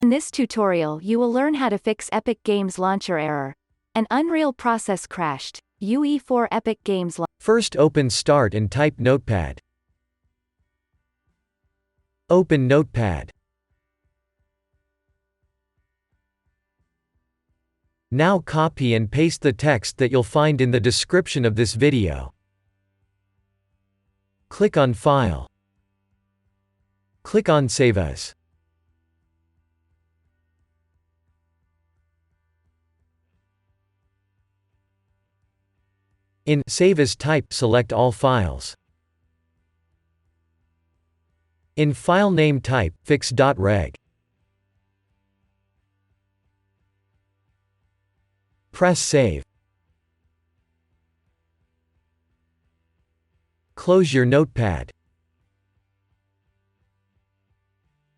In this tutorial you will learn how to fix Epic Games Launcher error. An Unreal process crashed. UE4 Epic Games First open Start and type Notepad. Open Notepad. Now copy and paste the text that you'll find in the description of this video. Click on File. Click on Save As. In Save As type, select All Files. In File Name type, fix.reg. Press Save. Close your notepad.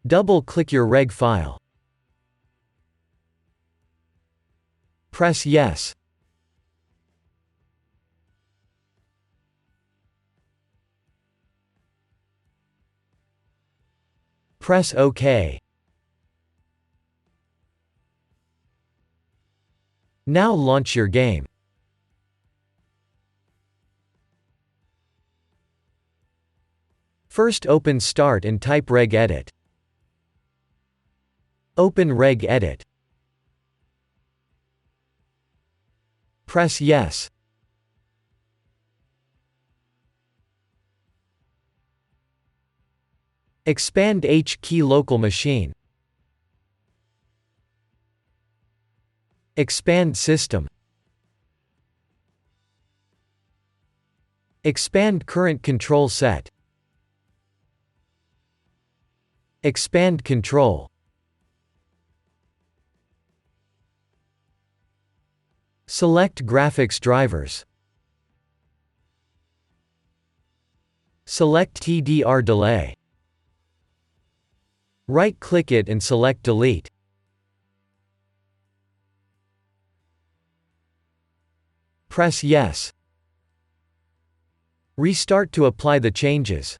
Double-click your reg file. Press Yes. Press OK. Now launch your game. First open Start and type regedit. Open regedit. Press Yes. Expand H key local machine. Expand system. Expand current control set. Expand control. Select graphics drivers. Select TDR delay. Right-click it and select Delete. Press Yes. Restart to apply the changes.